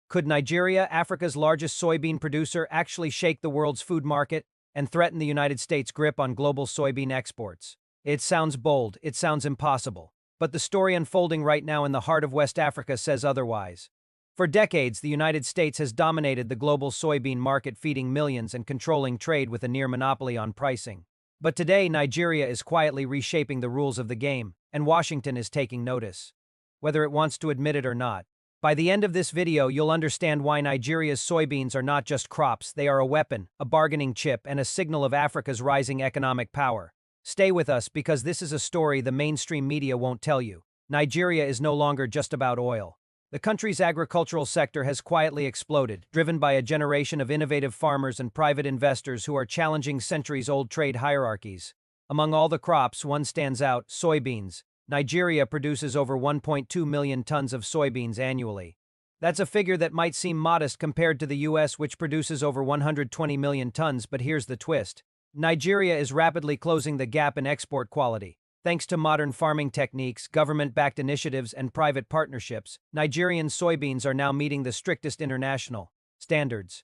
Could Nigeria, Africa's largest soybean producer, actually shake the world's food market and threaten the United States' grip on global soybean exports? It sounds bold, it sounds impossible. But the story unfolding right now in the heart of West Africa says otherwise. For decades, the United States has dominated the global soybean market, feeding millions and controlling trade with a near monopoly on pricing. But today, Nigeria is quietly reshaping the rules of the game, and Washington is taking notice, whether it wants to admit it or not. By the end of this video, you'll understand why Nigeria's soybeans are not just crops, they are a weapon, a bargaining chip, and a signal of Africa's rising economic power. Stay with us because this is a story the mainstream media won't tell you. Nigeria is no longer just about oil. The country's agricultural sector has quietly exploded, driven by a generation of innovative farmers and private investors who are challenging centuries-old trade hierarchies. Among all the crops, one stands out: soybeans. Nigeria produces over 1.2 million tons of soybeans annually. That's a figure that might seem modest compared to the US, which produces over 120 million tons, but here's the twist. Nigeria is rapidly closing the gap in export quality. Thanks to modern farming techniques, government-backed initiatives, and private partnerships, Nigerian soybeans are now meeting the strictest international standards.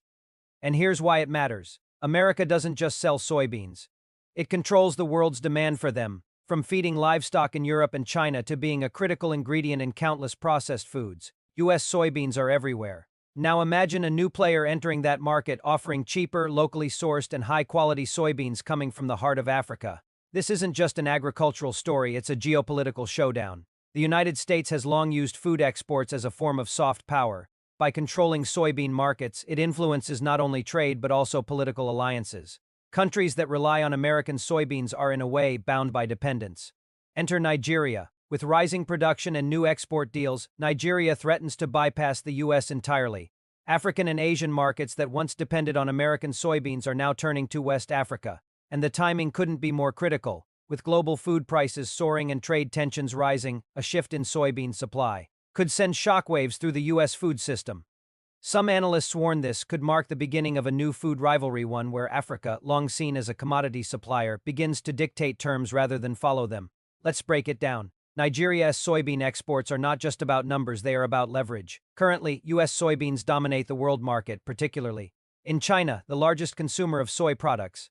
And here's why it matters. America doesn't just sell soybeans. It controls the world's demand for them, from feeding livestock in Europe and China to being a critical ingredient in countless processed foods. US soybeans are everywhere. Now imagine a new player entering that market, offering cheaper, locally sourced, and high-quality soybeans coming from the heart of Africa. This isn't just an agricultural story, it's a geopolitical showdown. The United States has long used food exports as a form of soft power. By controlling soybean markets, it influences not only trade but also political alliances. Countries that rely on American soybeans are in a way bound by dependence. Enter Nigeria. With rising production and new export deals, Nigeria threatens to bypass the US entirely. African and Asian markets that once depended on American soybeans are now turning to West Africa. And the timing couldn't be more critical. With global food prices soaring and trade tensions rising, a shift in soybean supply could send shockwaves through the US food system. Some analysts warn this could mark the beginning of a new food rivalry, one where Africa, long seen as a commodity supplier, begins to dictate terms rather than follow them. Let's break it down. Nigeria's soybean exports are not just about numbers, they are about leverage. Currently, US soybeans dominate the world market, particularly in China, the largest consumer of soy products.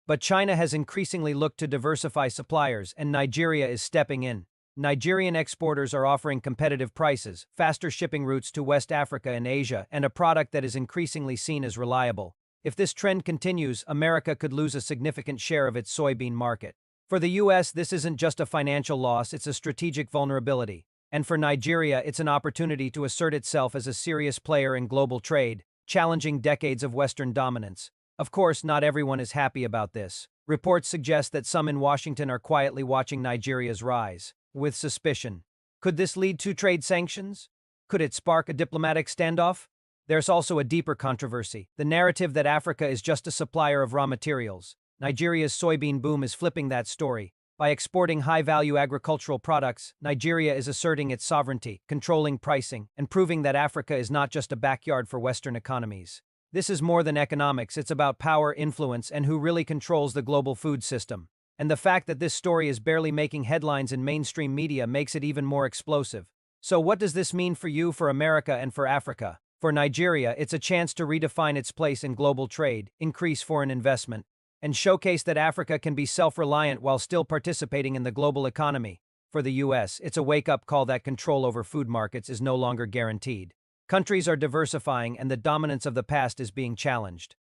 But China has increasingly looked to diversify suppliers, and Nigeria is stepping in. Nigerian exporters are offering competitive prices, faster shipping routes to West Africa and Asia, and a product that is increasingly seen as reliable. If this trend continues, America could lose a significant share of its soybean market. For the US, this isn't just a financial loss, it's a strategic vulnerability. And for Nigeria, it's an opportunity to assert itself as a serious player in global trade, challenging decades of Western dominance. Of course, not everyone is happy about this. Reports suggest that some in Washington are quietly watching Nigeria's rise with suspicion. Could this lead to trade sanctions? Could it spark a diplomatic standoff? There's also a deeper controversy: the narrative that Africa is just a supplier of raw materials. Nigeria's soybean boom is flipping that story. By exporting high-value agricultural products, Nigeria is asserting its sovereignty, controlling pricing, and proving that Africa is not just a backyard for Western economies. This is more than economics, it's about power, influence, and who really controls the global food system. And the fact that this story is barely making headlines in mainstream media makes it even more explosive. So what does this mean for you, for America, and for Africa? For Nigeria, it's a chance to redefine its place in global trade, increase foreign investment, and showcase that Africa can be self-reliant while still participating in the global economy. For the US, it's a wake-up call that control over food markets is no longer guaranteed. Countries are diversifying, and the dominance of the past is being challenged.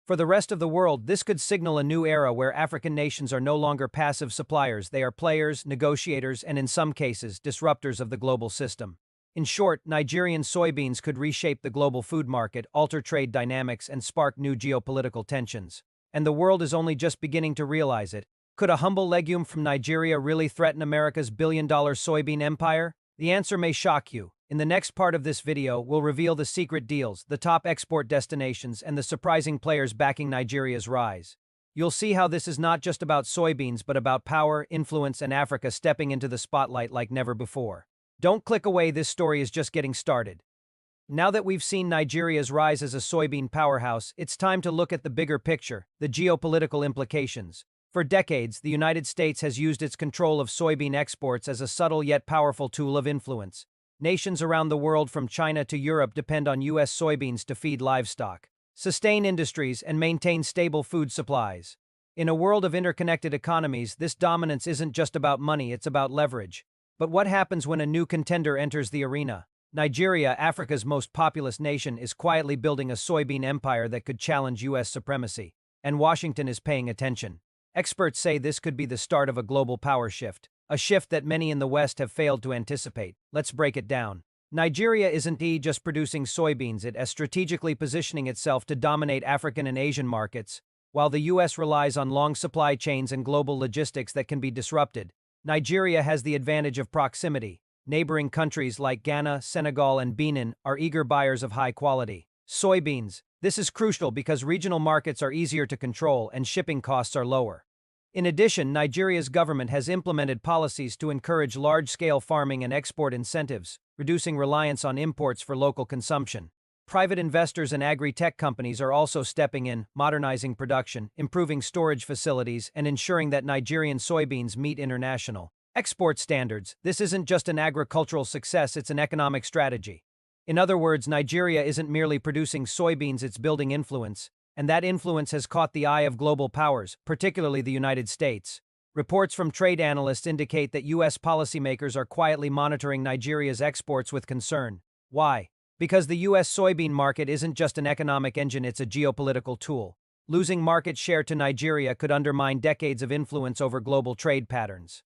For the rest of the world, this could signal a new era where African nations are no longer passive suppliers, they are players, negotiators, and in some cases, disruptors of the global system. In short, Nigerian soybeans could reshape the global food market, alter trade dynamics, and spark new geopolitical tensions. And the world is only just beginning to realize it. Could a humble legume from Nigeria really threaten America's billion-dollar soybean empire? The answer may shock you. In the next part of this video, we'll reveal the secret deals, the top export destinations, and the surprising players backing Nigeria's rise. You'll see how this is not just about soybeans but about power, influence, and Africa stepping into the spotlight like never before. Don't click away, this story is just getting started. Now that we've seen Nigeria's rise as a soybean powerhouse, it's time to look at the bigger picture, the geopolitical implications. For decades, the United States has used its control of soybean exports as a subtle yet powerful tool of influence. Nations around the world from China to Europe depend on U.S. soybeans to feed livestock, sustain industries, and maintain stable food supplies. In a world of interconnected economies, this dominance isn't just about money, it's about leverage. But what happens when a new contender enters the arena? Nigeria, Africa's most populous nation, is quietly building a soybean empire that could challenge U.S. supremacy, and Washington is paying attention. Experts say this could be the start of a global power shift, a shift that many in the West have failed to anticipate. Let's break it down. Nigeria isn't just producing soybeans, it is strategically positioning itself to dominate African and Asian markets. While the U.S. relies on long supply chains and global logistics that can be disrupted, Nigeria has the advantage of proximity. Neighboring countries like Ghana, Senegal, and Benin are eager buyers of high-quality soybeans. This is crucial because regional markets are easier to control and shipping costs are lower. In addition, Nigeria's government has implemented policies to encourage large-scale farming and export incentives, reducing reliance on imports for local consumption. Private investors and agri-tech companies are also stepping in, modernizing production, improving storage facilities, and ensuring that Nigerian soybeans meet international export standards. This isn't just an agricultural success, it's an economic strategy. In other words, Nigeria isn't merely producing soybeans, it's building influence, and that influence has caught the eye of global powers, particularly the United States. Reports from trade analysts indicate that U.S. policymakers are quietly monitoring Nigeria's exports with concern. Why? Because the U.S. soybean market isn't just an economic engine, it's a geopolitical tool. Losing market share to Nigeria could undermine decades of influence over global trade patterns.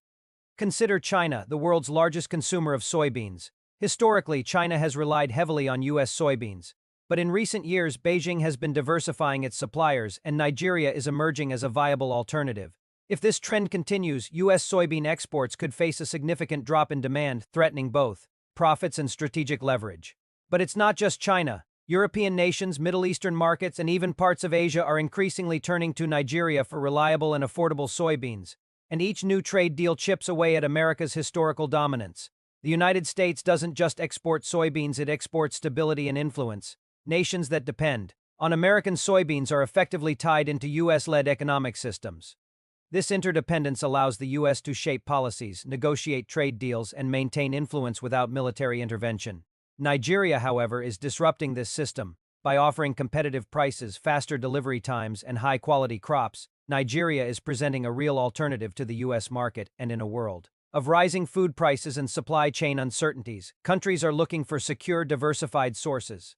Consider China, the world's largest consumer of soybeans. Historically, China has relied heavily on U.S. soybeans. But in recent years, Beijing has been diversifying its suppliers, and Nigeria is emerging as a viable alternative. If this trend continues, U.S. soybean exports could face a significant drop in demand, threatening both profits and strategic leverage. But it's not just China. European nations, Middle Eastern markets, and even parts of Asia are increasingly turning to Nigeria for reliable and affordable soybeans. And each new trade deal chips away at America's historical dominance. The United States doesn't just export soybeans, it exports stability and influence. Nations that depend on American soybeans are effectively tied into U.S.-led economic systems. This interdependence allows the U.S. to shape policies, negotiate trade deals, and maintain influence without military intervention. Nigeria, however, is disrupting this system. By offering competitive prices, faster delivery times, and high-quality crops, Nigeria is presenting a real alternative to the U.S. market. And in a world of rising food prices and supply chain uncertainties, countries are looking for secure, diversified sources.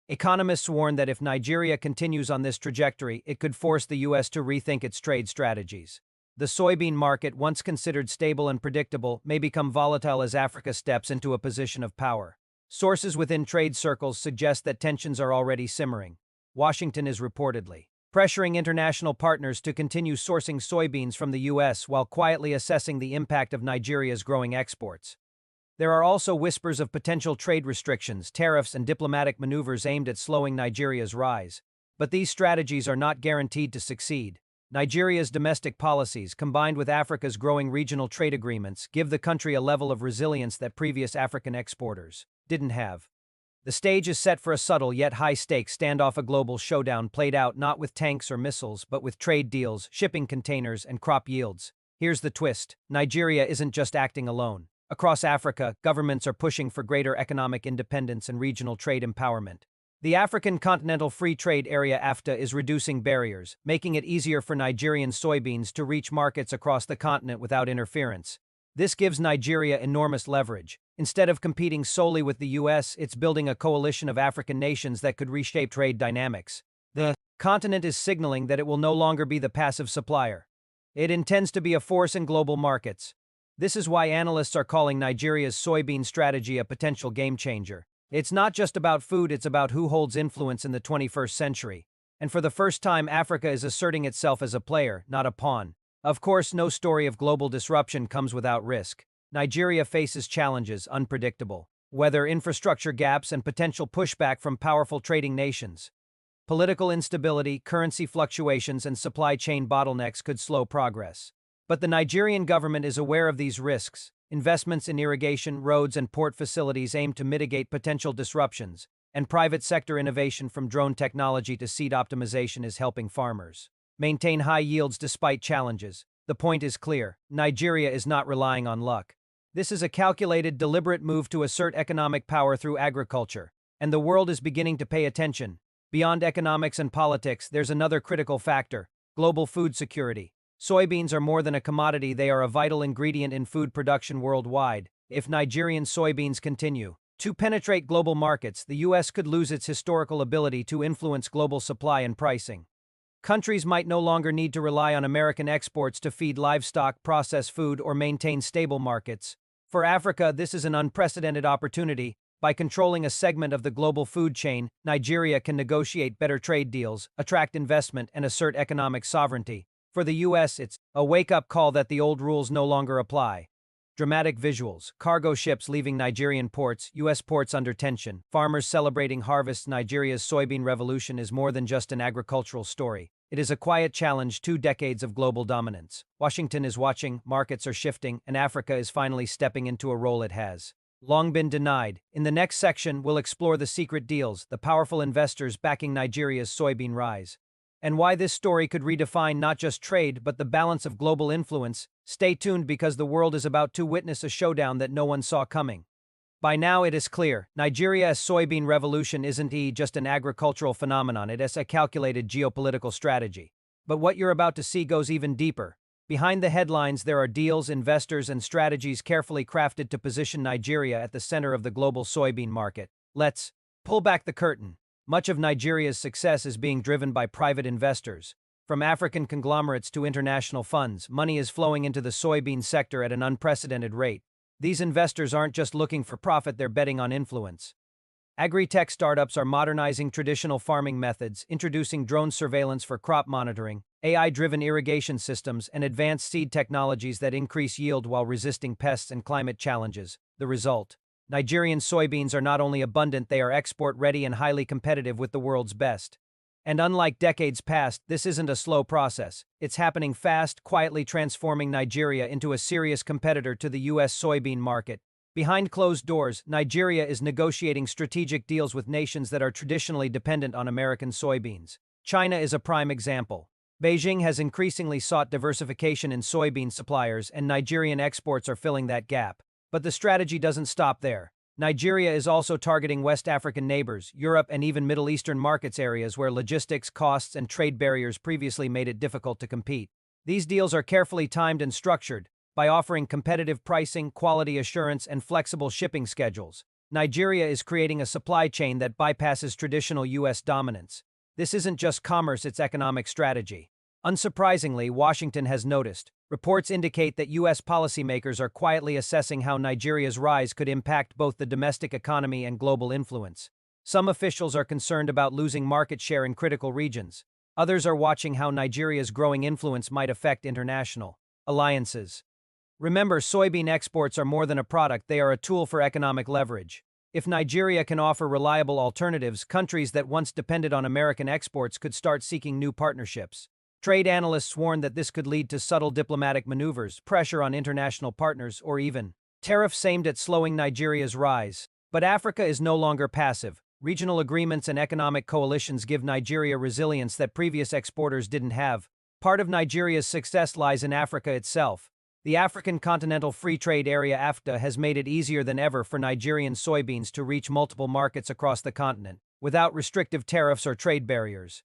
Economists warn that if Nigeria continues on this trajectory, it could force the U.S. to rethink its trade strategies. The soybean market, once considered stable and predictable, may become volatile as Africa steps into a position of power. Sources within trade circles suggest that tensions are already simmering. Washington is reportedly pressuring international partners to continue sourcing soybeans from the U.S. while quietly assessing the impact of Nigeria's growing exports. There are also whispers of potential trade restrictions, tariffs, and diplomatic maneuvers aimed at slowing Nigeria's rise. But these strategies are not guaranteed to succeed. Nigeria's domestic policies, combined with Africa's growing regional trade agreements, give the country a level of resilience that previous African exporters didn't have. The stage is set for a subtle yet high-stakes standoff, a global showdown played out not with tanks or missiles, but with trade deals, shipping containers, and crop yields. Here's the twist: Nigeria isn't just acting alone. Across Africa, governments are pushing for greater economic independence and regional trade empowerment. The African Continental Free Trade Area (AfTA) is reducing barriers, making it easier for Nigerian soybeans to reach markets across the continent without interference. This gives Nigeria enormous leverage. Instead of competing solely with the U.S., it's building a coalition of African nations that could reshape trade dynamics. The continent is signaling that it will no longer be the passive supplier. It intends to be a force in global markets. This is why analysts are calling Nigeria's soybean strategy a potential game-changer. It's not just about food, it's about who holds influence in the 21st century. And for the first time, Africa is asserting itself as a player, not a pawn. Of course, no story of global disruption comes without risk. Nigeria faces challenges, unpredictable weather, infrastructure gaps, and potential pushback from powerful trading nations. Political instability, currency fluctuations, and supply chain bottlenecks could slow progress. But the Nigerian government is aware of these risks. Investments in irrigation, roads, and port facilities aim to mitigate potential disruptions, and private sector innovation from drone technology to seed optimization is helping farmers maintain high yields despite challenges. The point is clear: Nigeria is not relying on luck. This is a calculated, deliberate move to assert economic power through agriculture, and the world is beginning to pay attention. Beyond economics and politics, there's another critical factor: global food security. Soybeans are more than a commodity, they are a vital ingredient in food production worldwide. If Nigerian soybeans continue to penetrate global markets, the U.S. could lose its historical ability to influence global supply and pricing. Countries might no longer need to rely on American exports to feed livestock, process food, or maintain stable markets. For Africa, this is an unprecedented opportunity. By controlling a segment of the global food chain, Nigeria can negotiate better trade deals, attract investment, and assert economic sovereignty. For the U.S., it's a wake-up call that the old rules no longer apply. Dramatic visuals: cargo ships leaving Nigerian ports, U.S. ports under tension, farmers celebrating harvests. Nigeria's soybean revolution is more than just an agricultural story. It is a quiet challenge: 2 decades of global dominance. Washington is watching, markets are shifting, and Africa is finally stepping into a role it has long been denied. In the next section, we'll explore the secret deals, the powerful investors backing Nigeria's soybean rise, and why this story could redefine not just trade but the balance of global influence. Stay tuned, because the world is about to witness a showdown that no one saw coming. By now it is clear, Nigeria's soybean revolution isn't just an agricultural phenomenon, it is a calculated geopolitical strategy. But what you're about to see goes even deeper. Behind the headlines, there are deals, investors, and strategies carefully crafted to position Nigeria at the center of the global soybean market. Let's pull back the curtain. Much of Nigeria's success is being driven by private investors. From African conglomerates to international funds, money is flowing into the soybean sector at an unprecedented rate. These investors aren't just looking for profit, they're betting on influence. Agri-tech startups are modernizing traditional farming methods, introducing drone surveillance for crop monitoring, AI-driven irrigation systems, and advanced seed technologies that increase yield while resisting pests and climate challenges. The result: Nigerian soybeans are not only abundant, they are export-ready and highly competitive with the world's best. And unlike decades past, this isn't a slow process. It's happening fast, quietly transforming Nigeria into a serious competitor to the U.S. soybean market. Behind closed doors, Nigeria is negotiating strategic deals with nations that are traditionally dependent on American soybeans. China is a prime example. Beijing has increasingly sought diversification in soybean suppliers, and Nigerian exports are filling that gap. But the strategy doesn't stop there. Nigeria is also targeting West African neighbors, Europe, and even Middle Eastern markets, areas where logistics, costs, and trade barriers previously made it difficult to compete. These deals are carefully timed and structured. By offering competitive pricing, quality assurance, and flexible shipping schedules, Nigeria is creating a supply chain that bypasses traditional U.S. dominance. This isn't just commerce, it's economic strategy. Unsurprisingly, Washington has noticed. Reports indicate that U.S. policymakers are quietly assessing how Nigeria's rise could impact both the domestic economy and global influence. Some officials are concerned about losing market share in critical regions. Others are watching how Nigeria's growing influence might affect international alliances. Remember, soybean exports are more than a product, they are a tool for economic leverage. If Nigeria can offer reliable alternatives, countries that once depended on American exports could start seeking new partnerships. Trade analysts warn that this could lead to subtle diplomatic maneuvers, pressure on international partners, or even tariffs aimed at slowing Nigeria's rise. But Africa is no longer passive. Regional agreements and economic coalitions give Nigeria resilience that previous exporters didn't have. Part of Nigeria's success lies in Africa itself. The African Continental Free Trade Area (AFTA) has made it easier than ever for Nigerian soybeans to reach multiple markets across the continent, without restrictive tariffs or trade barriers.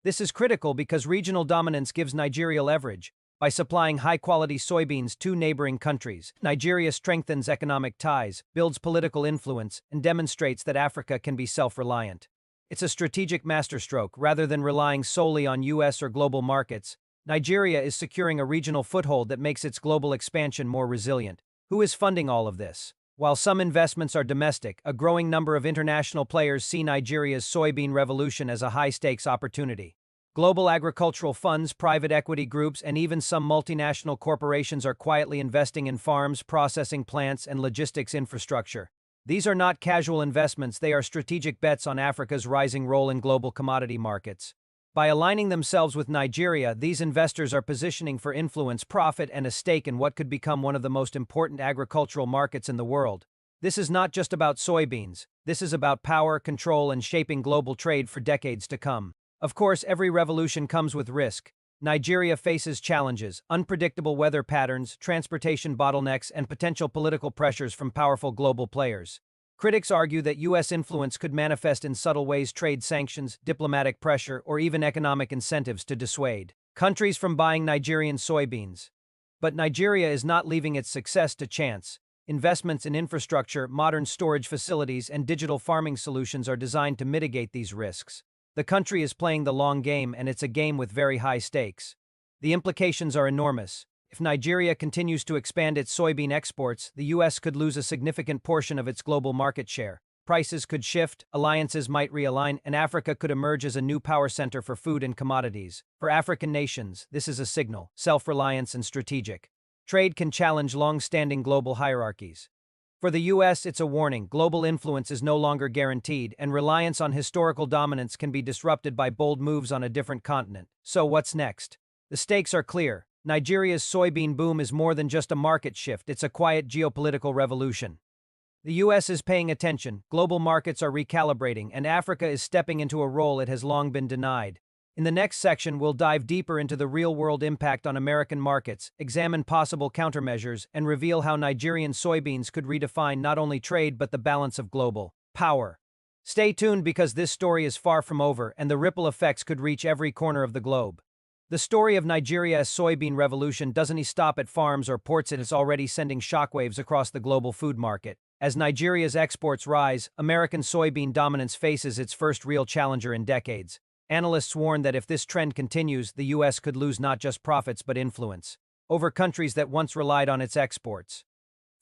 This is critical because regional dominance gives Nigeria leverage. By supplying high-quality soybeans to neighboring countries, Nigeria strengthens economic ties, builds political influence, and demonstrates that Africa can be self-reliant. It's a strategic masterstroke. Rather than relying solely on U.S. or global markets, Nigeria is securing a regional foothold that makes its global expansion more resilient. Who is funding all of this? While some investments are domestic, a growing number of international players see Nigeria's soybean revolution as a high-stakes opportunity. Global agricultural funds, private equity groups, and even some multinational corporations are quietly investing in farms, processing plants, and logistics infrastructure. These are not casual investments, they are strategic bets on Africa's rising role in global commodity markets. By aligning themselves with Nigeria, these investors are positioning for influence, profit, and a stake in what could become one of the most important agricultural markets in the world. This is not just about soybeans. This is about power, control, and shaping global trade for decades to come. Of course, every revolution comes with risk. Nigeria faces challenges, unpredictable weather patterns, transportation bottlenecks, and potential political pressures from powerful global players. Critics argue that U.S. influence could manifest in subtle ways: trade sanctions, diplomatic pressure, or even economic incentives to dissuade countries from buying Nigerian soybeans. But Nigeria is not leaving its success to chance. Investments in infrastructure, modern storage facilities, and digital farming solutions are designed to mitigate these risks. The country is playing the long game, and it's a game with very high stakes. The implications are enormous. If Nigeria continues to expand its soybean exports, the U.S. could lose a significant portion of its global market share. Prices could shift, alliances might realign, and Africa could emerge as a new power center for food and commodities. For African nations, this is a signal: self-reliance and strategic. Trade can challenge long-standing global hierarchies. For the U.S., it's a warning: global influence is no longer guaranteed, and reliance on historical dominance can be disrupted by bold moves on a different continent. So what's next? The stakes are clear. Nigeria's soybean boom is more than just a market shift, it's a quiet geopolitical revolution. The U.S. is paying attention, global markets are recalibrating, and Africa is stepping into a role it has long been denied. In the next section, we'll dive deeper into the real-world impact on American markets, examine possible countermeasures, and reveal how Nigerian soybeans could redefine not only trade but the balance of global power. Stay tuned, because this story is far from over, and the ripple effects could reach every corner of the globe. The story of Nigeria's soybean revolution doesn't stop at farms or ports. It is already sending shockwaves across the global food market. As Nigeria's exports rise, American soybean dominance faces its first real challenger in decades. Analysts warn that if this trend continues, the U.S. could lose not just profits but influence over countries that once relied on its exports.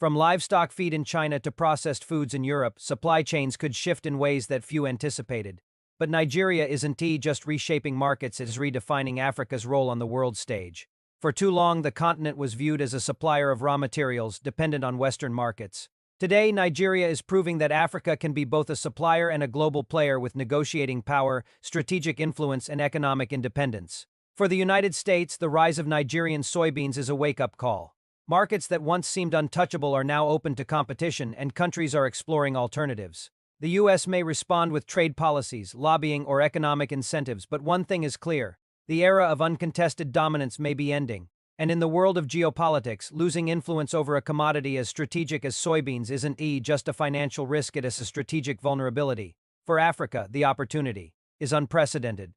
From livestock feed in China to processed foods in Europe, supply chains could shift in ways that few anticipated. But Nigeria isn't just reshaping markets, it is redefining Africa's role on the world stage. For too long, the continent was viewed as a supplier of raw materials, dependent on Western markets. Today, Nigeria is proving that Africa can be both a supplier and a global player, with negotiating power, strategic influence, and economic independence. For the United States, the rise of Nigerian soybeans is a wake-up call. Markets that once seemed untouchable are now open to competition, and countries are exploring alternatives. The U.S. may respond with trade policies, lobbying, or economic incentives, but one thing is clear: the era of uncontested dominance may be ending. And in the world of geopolitics, losing influence over a commodity as strategic as soybeans isn't just a financial risk, it is a strategic vulnerability. For Africa, the opportunity is unprecedented.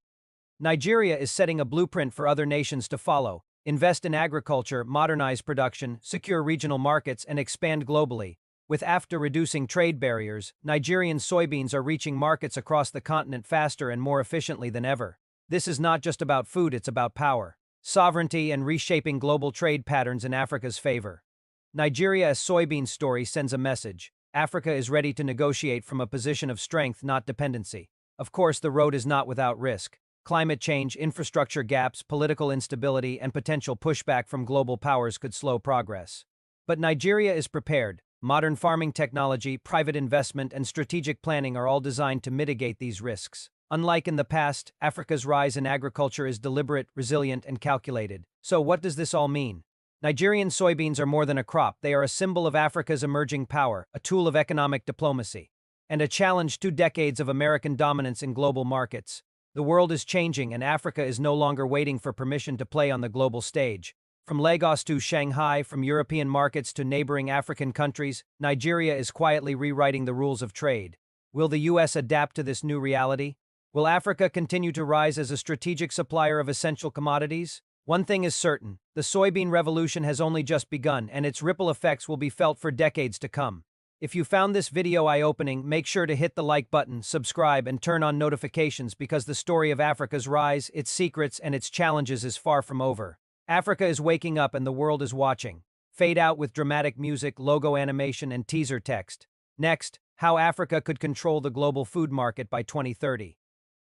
Nigeria is setting a blueprint for other nations to follow: invest in agriculture, modernize production, secure regional markets, and expand globally. After reducing trade barriers, Nigerian soybeans are reaching markets across the continent faster and more efficiently than ever. This is not just about food, it's about power, sovereignty, and reshaping global trade patterns in Africa's favor. Nigeria's soybean story sends a message: Africa is ready to negotiate from a position of strength, not dependency. Of course, the road is not without risk. Climate change, infrastructure gaps, political instability, and potential pushback from global powers could slow progress. But Nigeria is prepared. Modern farming technology, private investment, and strategic planning are all designed to mitigate these risks. Unlike in the past, Africa's rise in agriculture is deliberate, resilient, and calculated. So what does this all mean? Nigerian soybeans are more than a crop. They are a symbol of Africa's emerging power, a tool of economic diplomacy, and a challenge to decades of American dominance in global markets. The world is changing, and Africa is no longer waiting for permission to play on the global stage. From Lagos to Shanghai, from European markets to neighboring African countries, Nigeria is quietly rewriting the rules of trade. Will the U.S. adapt to this new reality? Will Africa continue to rise as a strategic supplier of essential commodities? One thing is certain: the soybean revolution has only just begun, and its ripple effects will be felt for decades to come. If you found this video eye-opening, make sure to hit the like button, subscribe, and turn on notifications, because the story of Africa's rise, its secrets, and its challenges is far from over. Africa is waking up and the world is watching. Fade out with dramatic music, logo animation, and teaser text. Next, how Africa could control the global food market by 2030.